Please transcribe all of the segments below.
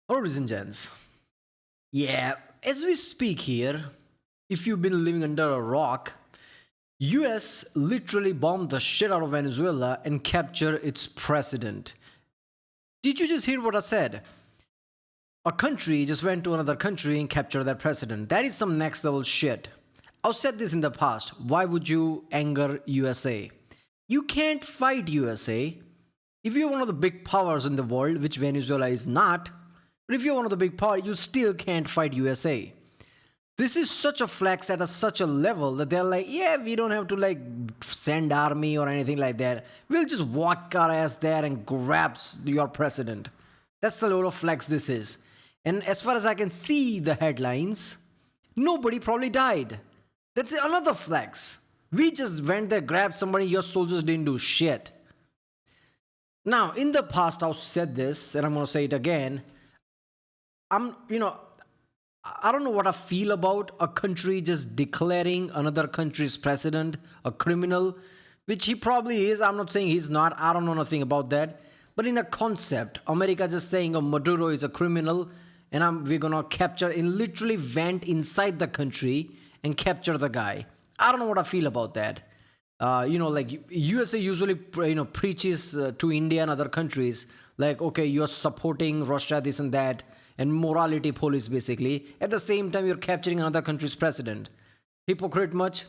Ladies and gents, yeah, as we speak here, if you've been living under a rock, US literally bombed the shit out of Venezuela and captured its president. Did you just hear what I said? A country just went to another country and captured their president. That is some next level shit. I've said this in the past. Why would you anger USA? You can't fight USA. If you're one of the big powers in the world, which Venezuela is not, but if you're one of the big powers, you still can't fight USA. This is such a flex at such a level that they're like, yeah, we don't have to like send army or anything like that. We'll just walk our ass there and grab your president. That's the level of flex this is. And as far as I can see the headlines, nobody probably died. That's another flex. We just went there, grabbed somebody, your soldiers didn't do shit. Now, in the past, I've said this, and I'm going to say it again. I don't know what I feel about a country just declaring another country's president a criminal, which he probably is. I'm not saying he's not. I don't know nothing about that. But in a concept, America just saying, oh, Maduro is a criminal, and we're going to capture, and literally went inside the country and capture the guy. I don't know what I feel about that. Like USA usually, preaches to India and other countries, like, okay, you're supporting Russia, this and that, and morality police basically. At the same time, you're capturing another country's president. Hypocrite much?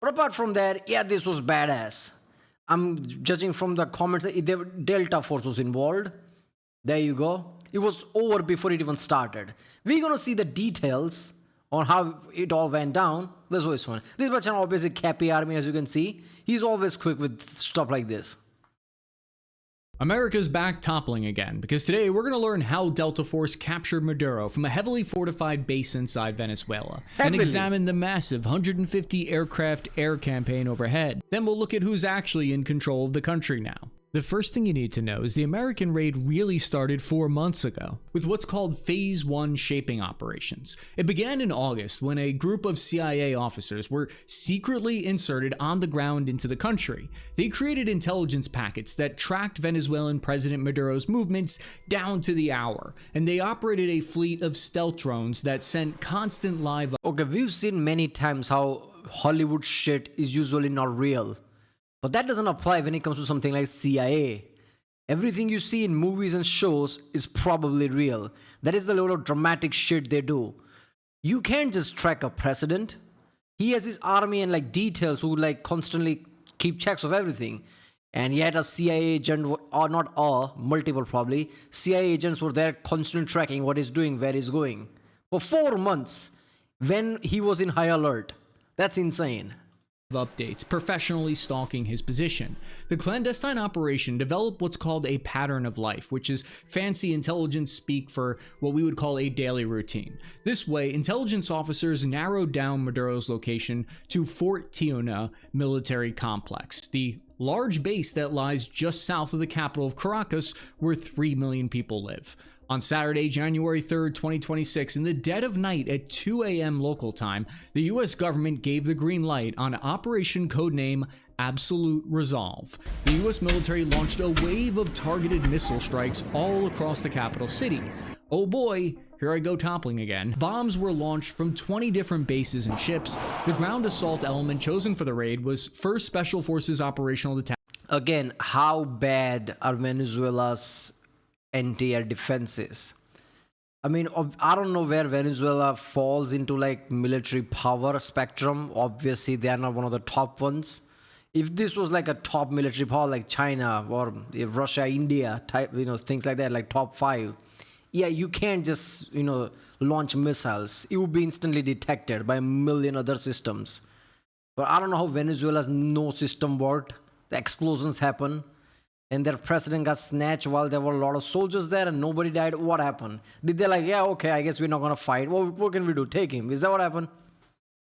But apart from that, yeah, this was badass. I'm judging from the comments that Delta Force was involved. There you go. It was over before it even started. We're gonna see the details on how it all went down. This was fun. This is obviously Cappy Army, as you can see. He's always quick with stuff like this. America's back toppling again, because today we're going to learn how Delta Force captured Maduro from a heavily fortified base inside Venezuela, and examine the massive 150 aircraft air campaign overhead. Then we'll look at who's actually in control of the country now. The first thing you need to know is the American raid really started 4 months ago, with what's called Phase 1 shaping operations. It began in August when a group of CIA officers were secretly inserted on the ground into the country. They created intelligence packets that tracked Venezuelan President Maduro's movements down to the hour, and they operated a fleet of stealth drones that sent constant live. Okay, we've seen many times how Hollywood shit is usually not real. But that doesn't apply when it comes to something like CIA. Everything you see in movies and shows is probably real. That is the level of dramatic shit they do. You can't just track a president. He has his army and like details who like constantly keep checks of everything. And yet a CIA agent, or not all, multiple probably, CIA agents were there constantly tracking what he's doing, where he's going. For 4 months when he was in high alert. That's insane. Updates, professionally stalking his position. The clandestine operation developed what's called a pattern of life, which is fancy intelligence speak for what we would call a daily routine. This way, intelligence officers narrowed down Maduro's location to Fort Tiuna military complex, the large base that lies just south of the capital of Caracas, where 3 million people live. On Saturday, January 3rd, 2026, in the dead of night at 2 a.m. local time, the US government gave the green light on Operation Codename Absolute Resolve. The US military launched a wave of targeted missile strikes all across the capital city. Oh boy, here I go toppling again. Bombs were launched from 20 different bases and ships. The ground assault element chosen for the raid was 1st Special Forces Operational Detachment. Again, how bad are Venezuela's anti-air defenses? I mean, I don't know where Venezuela falls into like military power spectrum. Obviously, they are not one of the top ones. If this was like a top military power like China or Russia, India type, things like that, like top 5, yeah, you can't just, launch missiles. It would be instantly detected by a million other systems. But I don't know how Venezuela's no system worked. The explosions happen. And their president got snatched while there were a lot of soldiers there and nobody died. What happened? Did they like, yeah, okay, I guess we're not going to fight. Well, what can we do? Take him. Is that what happened?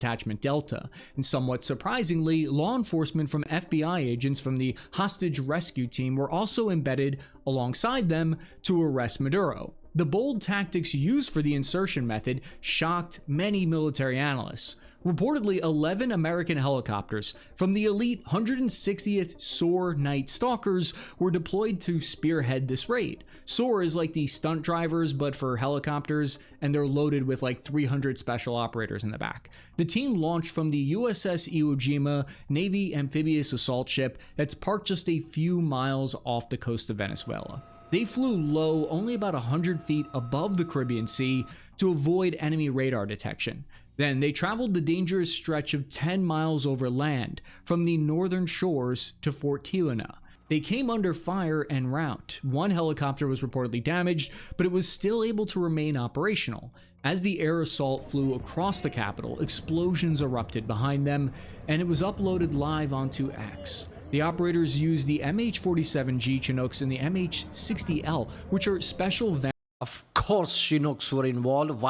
Detachment Delta. And somewhat surprisingly, law enforcement from FBI agents from the hostage rescue team were also embedded alongside them to arrest Maduro. The bold tactics used for the insertion method shocked many military analysts. Reportedly, 11 American helicopters from the elite 160th SOAR Night Stalkers were deployed to spearhead this raid. SOAR is like the stunt drivers, but for helicopters, and they're loaded with like 300 special operators in the back. The team launched from the USS Iwo Jima Navy amphibious assault ship that's parked just a few miles off the coast of Venezuela. They flew low, only about 100 feet above the Caribbean Sea, to avoid enemy radar detection. Then they traveled the dangerous stretch of 10 miles over land from the northern shores to Fort Tiuna. They came under fire en route. One helicopter was reportedly damaged, but it was still able to remain operational. As the air assault flew across the capital, explosions erupted behind them, and it was uploaded live onto X. The operators used the MH-47G Chinooks and the MH-60L, which are special Of course, Chinooks were involved.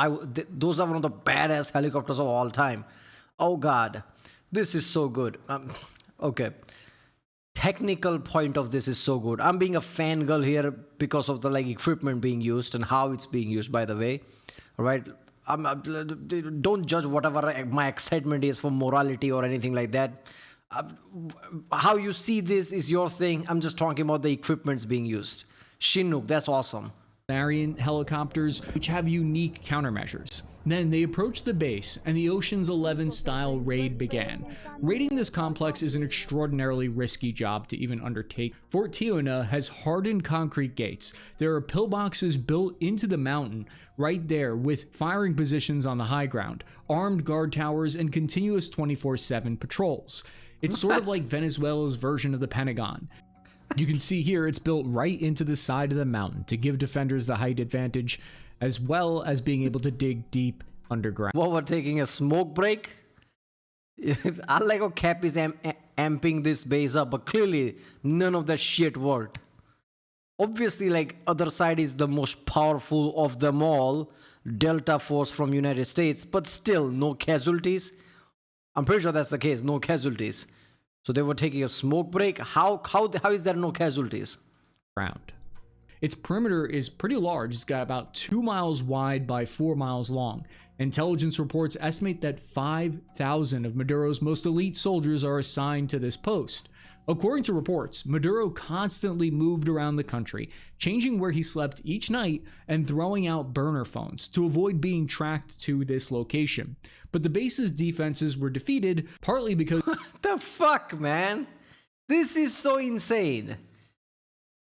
Those are one of the badass helicopters of all time. Oh God, this is so good. Okay, technical point of this is so good. I'm being a fangirl here because of the equipment being used and how it's being used. By the way, all right. Don't judge whatever my excitement is for morality or anything like that. How you see this is your thing. I'm just talking about the equipments being used. Chinook, that's awesome. variant helicopters, which have unique countermeasures. Then they approached the base, and the Ocean's 11 style raid began. Raiding this complex is an extraordinarily risky job to even undertake. Fort Tiuna has hardened concrete gates. There are pillboxes built into the mountain right there with firing positions on the high ground, armed guard towers, and continuous 24/7 patrols. It's sort of like Venezuela's version of the Pentagon. You can see here it's built right into the side of the mountain to give defenders the height advantage, as well as being able to dig deep underground. What, we're taking a smoke break? I like how Cap is amping this base up, but clearly none of that shit worked. Obviously, like, other side is the most powerful of them all, Delta Force from United States, but still no casualties. I'm pretty sure that's the case, no casualties. So they were taking a smoke break. How is there no casualties? Its perimeter is pretty large. It's got about 2 miles wide by 4 miles long. Intelligence reports estimate that 5,000 of Maduro's most elite soldiers are assigned to this post. According to reports, Maduro constantly moved around the country, changing where he slept each night and throwing out burner phones to avoid being tracked to this location. But the base's defenses were defeated, partly because... What the fuck, man? This is so insane.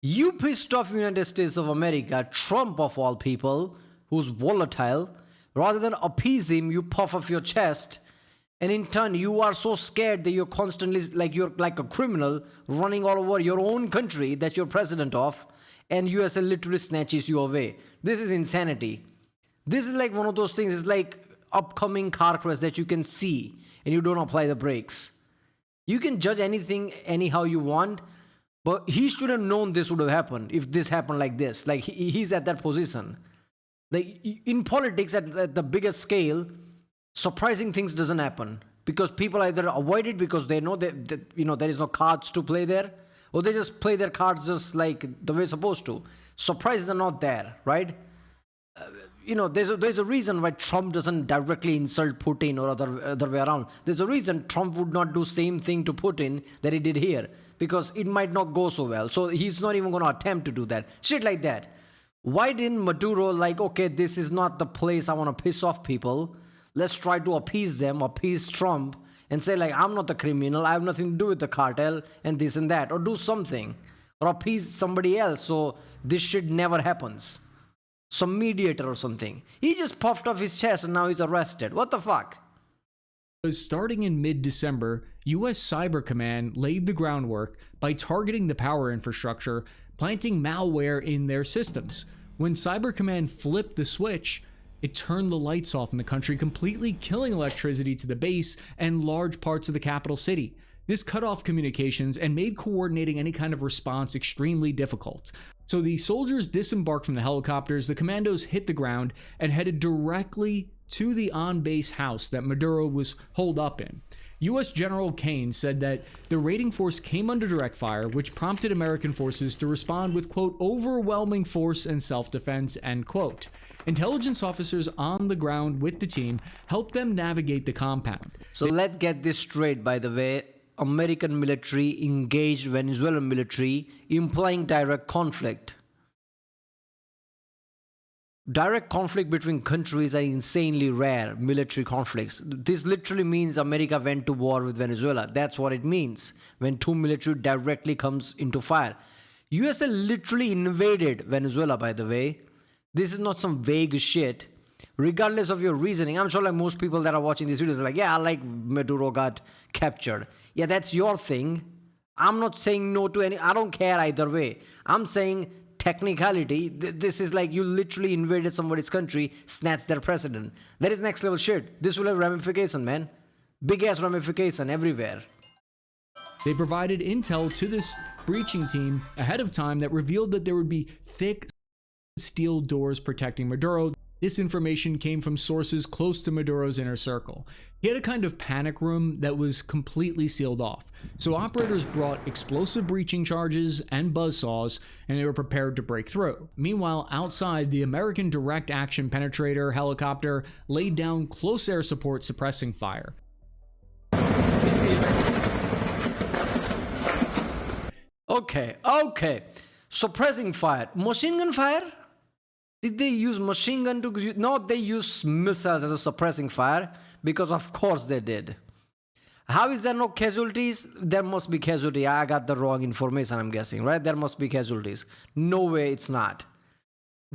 You pissed off United States of America, Trump of all people, who's volatile. Rather than appease him, you puff off your chest. And in turn, you are so scared that you're constantly, you're like a criminal running all over your own country that you're president of, and USA literally snatches you away. This is insanity. This is like one of those things, it's like upcoming car crash that you can see and you don't apply the brakes. You can judge anything anyhow you want, but he should have known this would have happened if this happened like this. Like, he's at that position. Like, in politics at the biggest scale, surprising things doesn't happen because people either avoid it because they know that there is no cards to play there, or they just play their cards just like the way it's supposed to. Surprises are not there, right? There's a reason why Trump doesn't directly insult Putin or other way around. There's a reason Trump would not do same thing to Putin that he did here, because it might not go so well. So he's not even going to attempt to do that. Shit like that. Why didn't Maduro okay, this is not the place I want to piss off people. Let's try to appease them, appease Trump, and say, I'm not the criminal, I have nothing to do with the cartel, and this and that. Or do something. Or appease somebody else so this shit never happens. Some mediator or something. He just puffed off his chest and now he's arrested. What the fuck? Starting in mid-December, US Cyber Command laid the groundwork by targeting the power infrastructure, planting malware in their systems. When Cyber Command flipped the switch, it turned the lights off in the country, completely killing electricity to the base and large parts of the capital city. This cut off communications and made coordinating any kind of response extremely difficult. So the soldiers disembarked from the helicopters, the commandos hit the ground, and headed directly to the on-base house that Maduro was holed up in. U.S. General Kane said that the raiding force came under direct fire, which prompted American forces to respond with, quote, overwhelming force and self-defense, end quote. Intelligence officers on the ground with the team helped them navigate the compound. So let's get this straight, by the way. American military engaged Venezuelan military, implying direct conflict. Direct conflict between countries are insanely rare, military conflicts. This literally means America went to war with Venezuela. That's what it means when two military directly comes into fire. USA literally invaded Venezuela, by the way. This is not some vague shit. Regardless of your reasoning, I'm sure like most people that are watching these videos are like, yeah, I like Maduro got captured. Yeah, that's your thing. I'm not saying no to any, I don't care either way. I'm saying technicality, this is like you literally invaded somebody's country, snatched their president. That is next level shit. This will have ramification, man. Big ass ramification everywhere. They provided intel to this breaching team ahead of time that revealed that there would be thick steel doors protecting Maduro. This information came from sources close to Maduro's inner circle. He had a kind of panic room that was completely sealed off. So operators brought explosive breaching charges and buzzsaws, and they were prepared to break through. Meanwhile, outside, the American direct action penetrator helicopter laid down close air support suppressing fire. Okay. Suppressing fire. Machine gun fire? Did they use machine gun to... No, they use missiles as a suppressing fire, because of course they did. How is there no casualties? There must be casualty. I got the wrong information, I'm guessing, right? There must be casualties. No way it's not.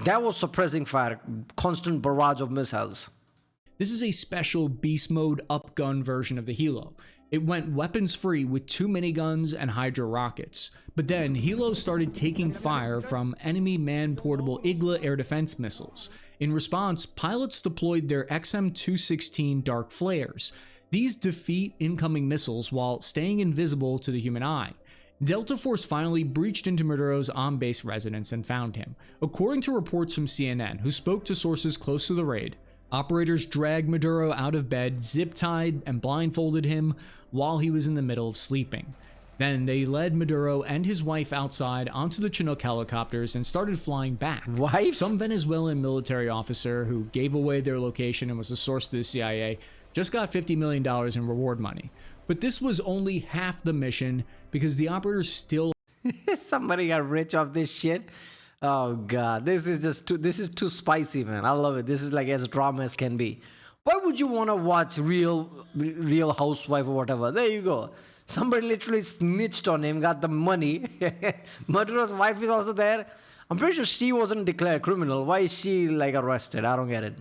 That was suppressing fire. Constant barrage of missiles. This is a special beast mode upgun version of the Hilo. It went weapons free with 2 miniguns and Hydra rockets. But then Hilo started taking fire from enemy man-portable Igla air defense missiles. In response, pilots deployed their XM-216 dark flares. These defeat incoming missiles while staying invisible to the human eye. Delta Force finally breached into Maduro's on-base residence and found him. According to reports from CNN, who spoke to sources close to the raid, operators dragged Maduro out of bed, zip-tied, and blindfolded him while he was in the middle of sleeping. Then they led Maduro and his wife outside onto the Chinook helicopters and started flying back. Wife? Some Venezuelan military officer who gave away their location and was a source to the CIA just got $50 million in reward money. But this was only half the mission because the operators still... Somebody got rich off this shit. Oh god, this is too spicy, man. I love it. This is like as drama as can be. Why would you want to watch real housewife or whatever? There you go. Somebody literally snitched on him, got the money. Maduro's wife is also there. I'm pretty sure she wasn't declared criminal. Why is she like arrested? I don't get it.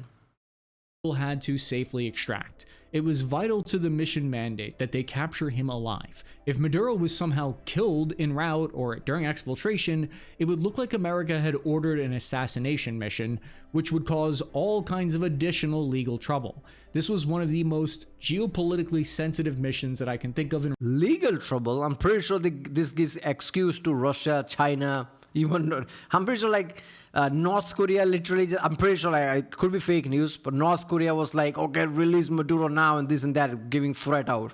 Had to safely extract. It was vital to the mission mandate that they capture him alive. If Maduro was somehow killed en route or during exfiltration, it would look like America had ordered an assassination mission, which would cause all kinds of additional legal trouble. This was one of the most geopolitically sensitive missions that I can think of in legal trouble. I'm pretty sure this gives excuse to Russia, China, even I'm pretty sure like North Korea literally, I'm pretty sure like, it could be fake news, but North Korea was like, okay, release Maduro now and this and that, giving threat out.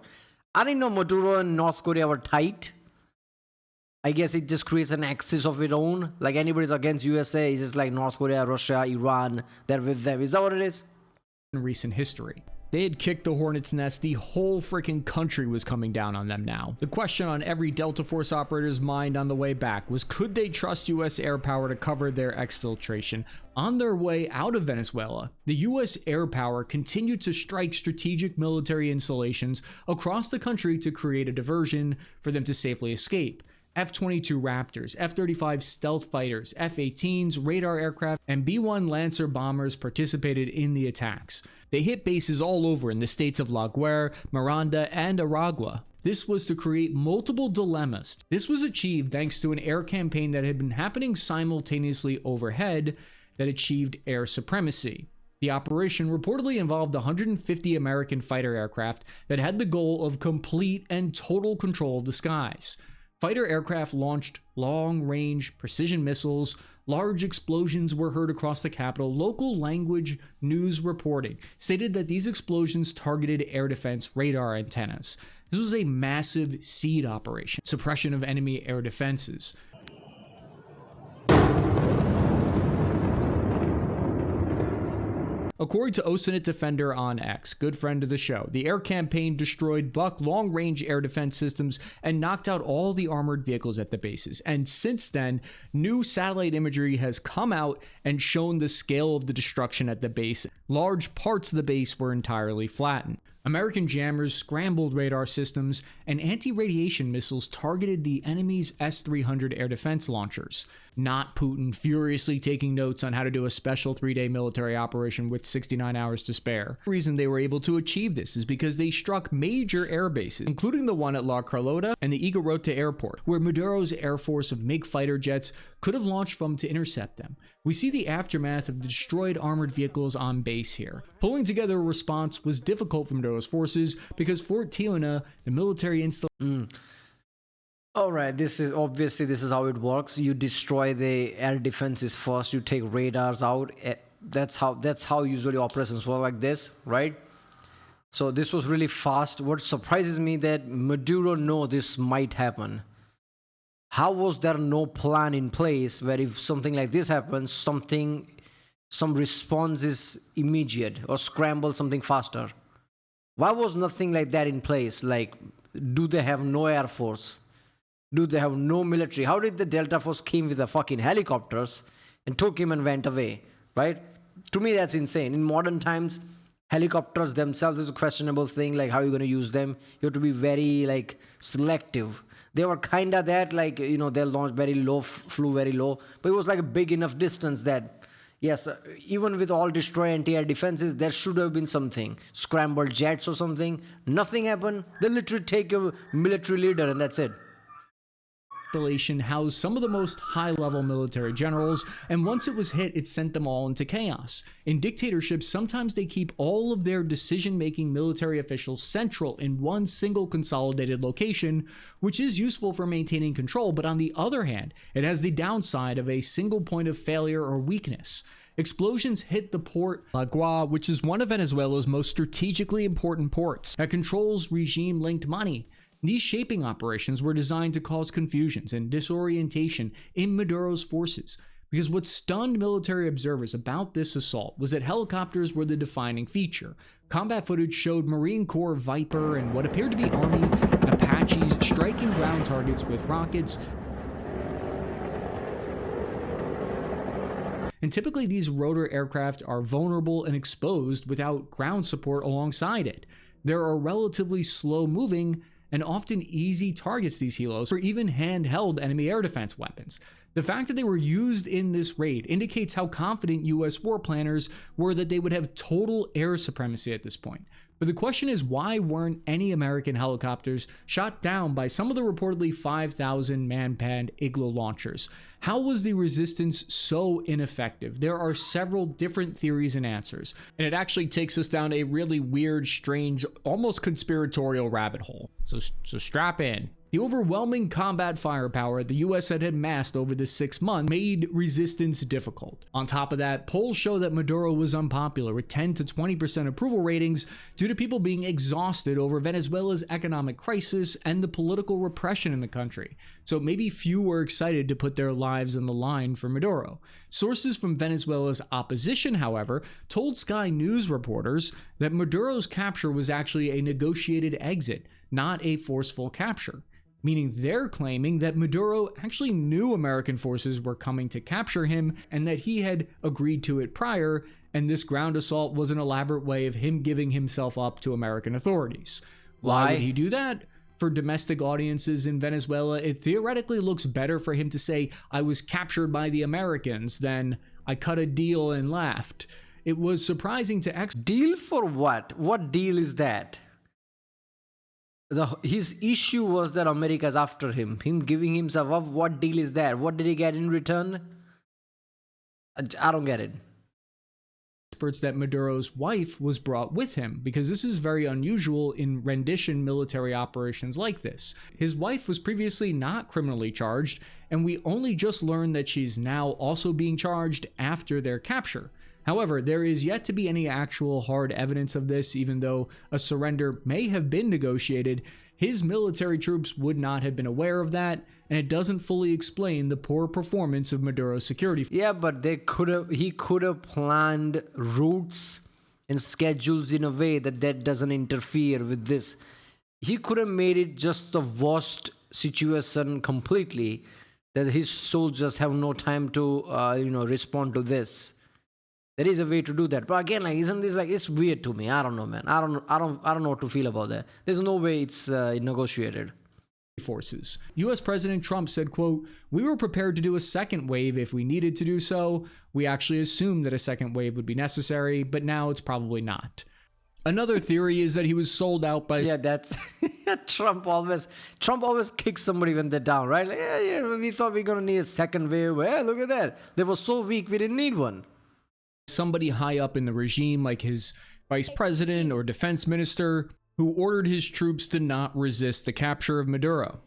I didn't know Maduro and North Korea were tight. I guess it just creates an axis of its own. Like anybody's against USA, it's just like North Korea, Russia, Iran, they're with them. Is that what it is? Recent history. They had kicked the hornet's nest. The whole freaking country was coming down on them now. The question on every Delta Force operator's mind on the way back was, could they trust U.S. air power to cover their exfiltration? On their way out of Venezuela, the U.S. air power continued to strike strategic military installations across the country to create a diversion for them to safely escape. F-22 Raptors, F-35 stealth fighters, F-18s, radar aircraft, and B-1 Lancer bombers participated in the attacks. They hit bases all over in the states of La Guerra, Miranda, and Aragua. This was to create multiple dilemmas. This was achieved thanks to an air campaign that had been happening simultaneously overhead that achieved air supremacy. The operation reportedly involved 150 American fighter aircraft that had the goal of complete and total control of the skies. Fighter aircraft launched long-range precision missiles. Large explosions were heard across the capital. Local language news reporting stated that these explosions targeted air defense radar antennas. This was a massive seed operation, suppression of enemy air defenses. According to Oceanit Defender on X, good friend of the show, the air campaign destroyed Buck long-range air defense systems and knocked out all the armored vehicles at the bases. And since then, new satellite imagery has come out and shown the scale of the destruction at the base. Large parts of the base were entirely flattened. American jammers scrambled radar systems, and anti-radiation missiles targeted the enemy's S-300 air defense launchers. Not Putin furiously taking notes on how to do a special 3-day military operation with 69 hours to spare. The reason they were able to achieve this is because they struck major air bases, including the one at La Carlota and the Iguarota airport, where Maduro's air force of MiG fighter jets could have launched from to intercept them. We see the aftermath of the destroyed armored vehicles on base here. Pulling together a response was difficult for Maduro's forces because Fort Tiuna, the military installation. All right, this is how it works. You destroy the air defenses first. You take radars out. That's how usually operations work like this, right? So this was really fast. What surprises me that Maduro know this might happen. How was there no plan in place where if something like this happens, some response is immediate or scramble something faster? Why was nothing like that in place? Like, do they have no air force? Do they have no military? How did the Delta Force came with the fucking helicopters and took him and went away, right? To me, that's insane. In modern times, helicopters themselves is a questionable thing. Like, how are you going to use them? You have to be very, like, selective. They were kind of that, like, you know, they launched very low, flew very low. But it was like a big enough distance that, yes, even with all destroy anti-air defenses, there should have been something. Scrambled jets or something. Nothing happened. They literally take your military leader and that's it. Installation housed some of the most high-level military generals, and once it was hit, it sent them all into chaos. In dictatorships, sometimes they keep all of their decision-making military officials central in one single consolidated location, which is useful for maintaining control, but on the other hand, it has the downside of a single point of failure or weakness. Explosions hit the port La Guaira, which is one of Venezuela's most strategically important ports that controls regime-linked money. These shaping operations were designed to cause confusions and disorientation in Maduro's forces, because what stunned military observers about this assault was that helicopters were the defining feature. Combat footage showed Marine Corps Viper and what appeared to be Army Apaches striking ground targets with rockets. And typically these rotor aircraft are vulnerable and exposed without ground support alongside it. There are relatively slow-moving and often easy targets, these helos, or even handheld enemy air defense weapons. The fact that they were used in this raid indicates how confident US war planners were that they would have total air supremacy at this point. But the question is, why weren't any American helicopters shot down by some of the reportedly 5,000 man-panned Igloo launchers? How was the resistance so ineffective? There are several different theories and answers, and it actually takes us down a really weird, strange, almost conspiratorial rabbit hole. So strap in. The overwhelming combat firepower the US had amassed over the 6 months made resistance difficult. On top of that, polls show that Maduro was unpopular, with 10 to 20% approval ratings due to people being exhausted over Venezuela's economic crisis and the political repression in the country. So maybe few were excited to put their lives on the line for Maduro. Sources from Venezuela's opposition, however, told Sky News reporters that Maduro's capture was actually a negotiated exit, not a forceful capture. Meaning they're claiming that Maduro actually knew American forces were coming to capture him and that he had agreed to it prior, and this ground assault was an elaborate way of him giving himself up to American authorities. Why would he do that? For domestic audiences in Venezuela, it theoretically looks better for him to say, "I was captured by the Americans," than "I cut a deal and left." It was surprising to Deal for what? What deal is that? His issue was that America's after him giving himself up. What deal is that? What did he get in return? I don't get it. experts that Maduro's wife was brought with him, because this is very unusual in rendition military operations like this. His wife was previously not criminally charged, and we only just learned that she's now also being charged after their capture. However, there is yet to be any actual hard evidence of this, even though a surrender may have been negotiated. His military troops would not have been aware of that, and it doesn't fully explain the poor performance of Maduro's security. Yeah, but he could have planned routes and schedules in a way that doesn't interfere with this. He could have made it just the worst situation completely, that his soldiers have no time to respond to this. There is a way to do that, but again, like, isn't this like, it's weird to me? I don't know, man. I don't know what to feel about that. There's no way it's negotiated. Forces. US President Trump said, quote, "We were prepared to do a second wave if we needed to do so. We actually assumed that a second wave would be necessary, but now it's probably not." Another theory is that he was sold out by... Yeah, that's Trump always kicks somebody when they're down, right? Like, yeah, we thought we were gonna need a second wave. Well, look at that. They were so weak we didn't need one. Somebody high up in the regime, like his vice president or defense minister, who ordered his troops to not resist the capture of Maduro.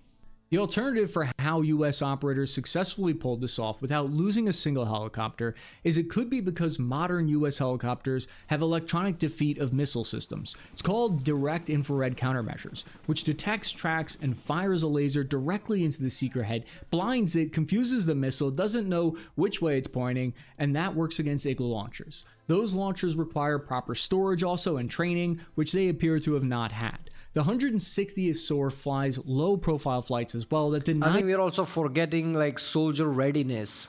The alternative for how US operators successfully pulled this off without losing a single helicopter is it could be because modern US helicopters have electronic defeat of missile systems. It's called direct infrared countermeasures, which detects, tracks, and fires a laser directly into the seeker head, blinds it, confuses the missile, doesn't know which way it's pointing, and that works against Igloo launchers. Those launchers require proper storage also and training, which they appear to have not had. The 160th SOAR flies low-profile flights as well that did not... I think we're also forgetting like soldier readiness.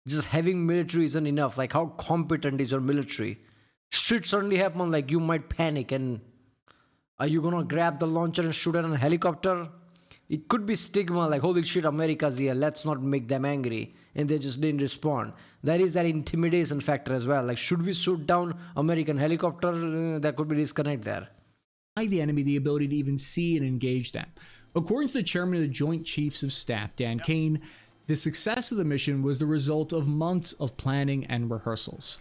Just having military isn't enough. Like, how competent is your military? Shit suddenly happen, like you might panic, and are you gonna grab the launcher and shoot at a helicopter? It could be stigma, like, holy shit, America's here, let's not make them angry, and they just didn't respond. There is that intimidation factor as well. Like, should we shoot down American helicopter? There could be disconnect there. The enemy the ability to even see and engage them. According to the chairman of the Joint Chiefs of Staff, Dan Kane, the success of the mission was the result of months of planning and rehearsals.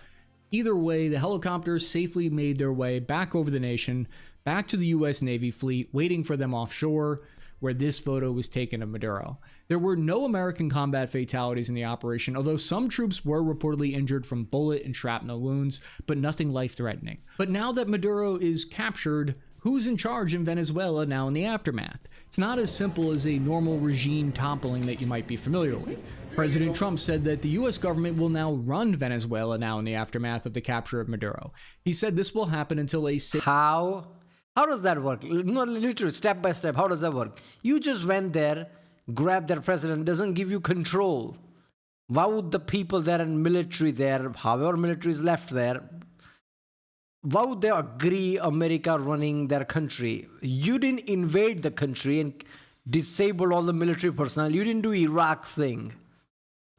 Either way, the helicopters safely made their way back over the nation, back to the US Navy fleet, waiting for them offshore, where this photo was taken of Maduro. There were no American combat fatalities in the operation, although some troops were reportedly injured from bullet and shrapnel wounds, but nothing life-threatening. But now that Maduro is captured, who's in charge in Venezuela now in the aftermath? It's not as simple as a normal regime toppling that you might be familiar with. President Trump said that the US government will now run Venezuela now in the aftermath of the capture of Maduro. He said this will happen until a... How does that work? No, literally, step by step, how does that work? You just went there, grabbed their president, doesn't give you control. Why would the people there and military there, however military is left there, why would they agree America running their country? You didn't invade the country and disable all the military personnel. You didn't do Iraq thing.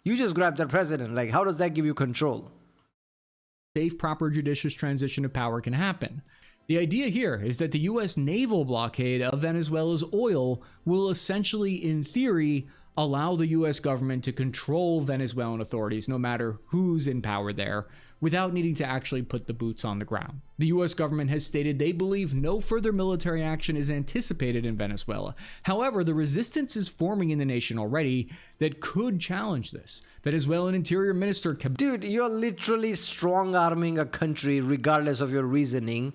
You just grabbed their president. Like, how does that give you control? Safe, proper, judicious transition of power can happen. The idea here is that the US naval blockade of Venezuela's oil will essentially, in theory, allow the US government to control Venezuelan authorities, no matter who's in power there, without needing to actually put the boots on the ground. The US government has stated they believe no further military action is anticipated in Venezuela. However, the resistance is forming in the nation already that could challenge this. Venezuelan Interior Minister... Dude, you're literally strong-arming a country regardless of your reasoning.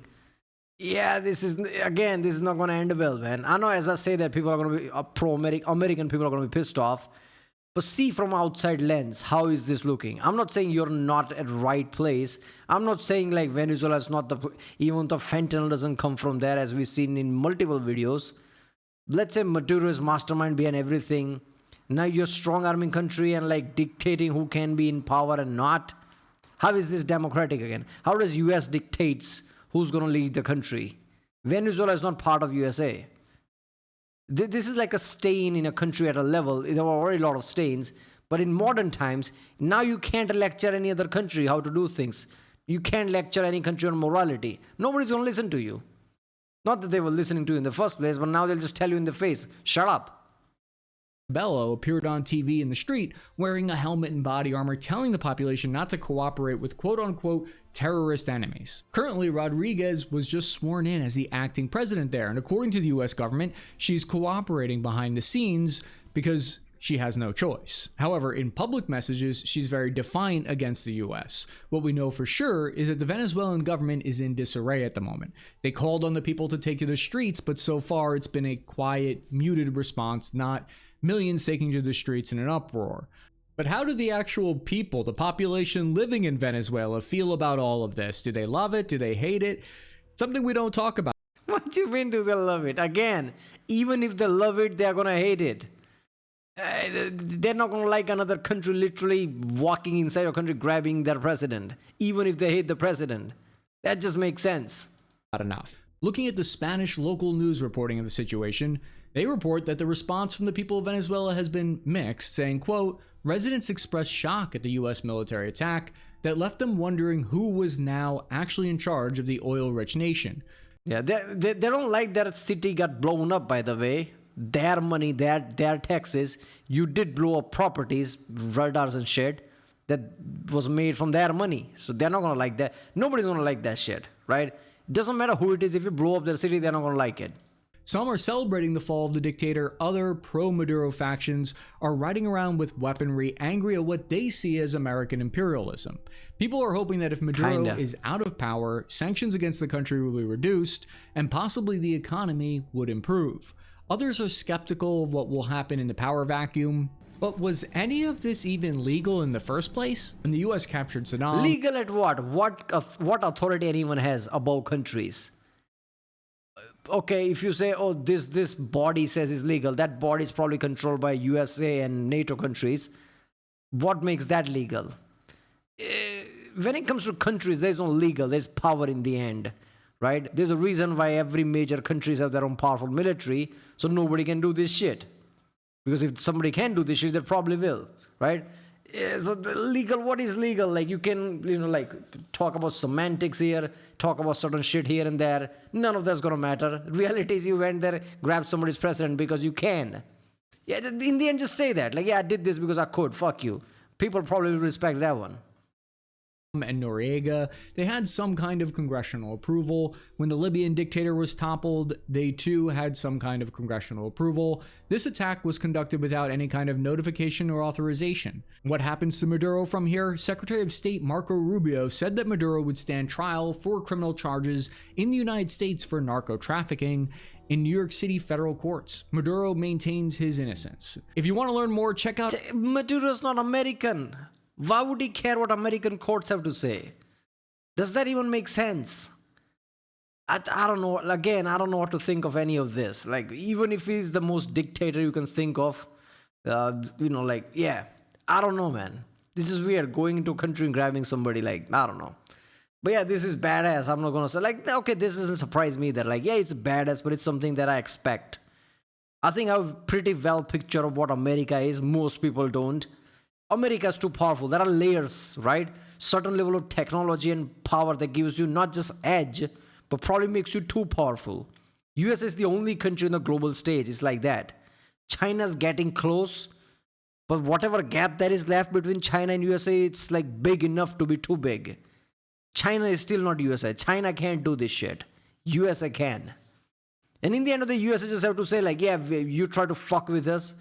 Yeah, this is not going to end well, man. I know as I say that people are going to be pro-American people are going to be pissed off. But see from outside lens, how is this looking? I'm not saying you're not at right place. I'm not saying like Venezuela is not even the fentanyl doesn't come from there, as we've seen in multiple videos. Let's say Maduro is mastermind behind everything. Now you're strong-arming country and like dictating who can be in power and not. How is this democratic again? How does US dictates who's going to lead the country? Venezuela is not part of USA. This is like a stain in a country at a level. There are already a lot of stains. But in modern times, now you can't lecture any other country how to do things. You can't lecture any country on morality. Nobody's going to listen to you. Not that they were listening to you in the first place, but now they'll just tell you in the face, shut up. Bello appeared on TV in the street wearing a helmet and body armor, telling the population not to cooperate with quote-unquote terrorist enemies. Currently, Rodriguez was just sworn in as the acting president there, and according to the US government, she's cooperating behind the scenes because she has no choice. However, in public messages, she's very defiant against the US. What we know for sure is that the Venezuelan government is in disarray at the moment. They called on the people to take to the streets, but so far it's been a quiet, muted response, not millions taking to the streets in an uproar. But how do the actual people, the population living in Venezuela, feel about all of this? Do they love it? Do they hate it? Something we don't talk about. What do you mean do they love it? Again, even if they love it, they're gonna hate it. They're not gonna like another country literally walking inside a country grabbing their president, even if they hate the president. That just makes sense. Not enough. Looking at the Spanish local news reporting of the situation, they report that the response from the people of Venezuela has been mixed, saying, quote, residents expressed shock at the US military attack that left them wondering who was now actually in charge of the oil-rich nation. Yeah, they don't like that city got blown up, by the way. Their money, their taxes. You did blow up properties, radars and shit that was made from their money. So they're not gonna like that. Nobody's gonna like that shit, right? It doesn't matter who it is. If you blow up their city, they're not gonna like it. Some are celebrating the fall of the dictator. Other pro-Maduro factions are riding around with weaponry, angry at what they see as American imperialism. People are hoping that if Maduro is out of power, sanctions against the country will be reduced, and possibly the economy would improve. Others are skeptical of what will happen in the power vacuum. But was any of this even legal in the first place? When the US captured Saddam... Legal at what? What authority anyone has above countries? Okay, if you say, oh, this body says is legal, that body is probably controlled by USA and NATO countries. What makes that legal? When it comes to countries, there's no legal, there's power in the end, right? There's a reason why every major countries have their own powerful military, so nobody can do this shit. Because if somebody can do this shit, they probably will, right? So legal, what is legal? Like you can, like talk about semantics here, talk about certain shit here and there. None of that's gonna matter. Reality is you went there, grabbed somebody's president because you can. Yeah, in the end, just say that. Like, yeah, I did this because I could. Fuck you. People probably will respect that one. And Noriega, they had some kind of congressional approval. When the Libyan dictator was toppled, they too had some kind of congressional approval. This attack was conducted without any kind of notification or authorization. What happens to Maduro from here? Secretary of State Marco Rubio said that Maduro would stand trial for criminal charges in the United States for narco trafficking in New York City federal courts. Maduro maintains his innocence. If you want to learn more, check out... Maduro's not American. Why would he care what American courts have to say? Does that even make sense? I don't know. Again, I don't know what to think of any of this. Like, even if he's the most dictator you can think of, yeah, I don't know, man. This is weird, going into a country and grabbing somebody, like, I don't know. But yeah, this is badass. I'm not going to say, like, okay, this doesn't surprise me that, like, yeah, it's badass, but it's something that I expect. I think I have a pretty well picture of what America is. Most people don't. America is too powerful. There are layers, right? Certain level of technology and power that gives you not just edge, but probably makes you too powerful. US is the only country in the global stage. It's like that. China's getting close, but whatever gap that is left between China and USA, it's like big enough to be too big. China is still not USA. China can't do this shit. USA can. And in the end of the USA just have to say, like, yeah, you try to fuck with us.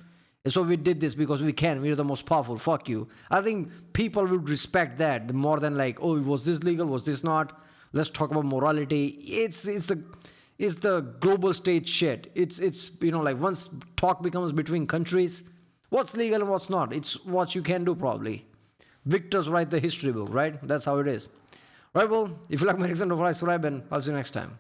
So we did this because we can. We're the most powerful. Fuck you. I think people would respect that more than like, oh, was this legal? Was this not? Let's talk about morality. It's the global stage shit. It's like once talk becomes between countries, what's legal and what's not. It's what you can do probably. Victors write the history book, right? That's how it is. Right, well, if you like my example, subscribe and I'll see you next time.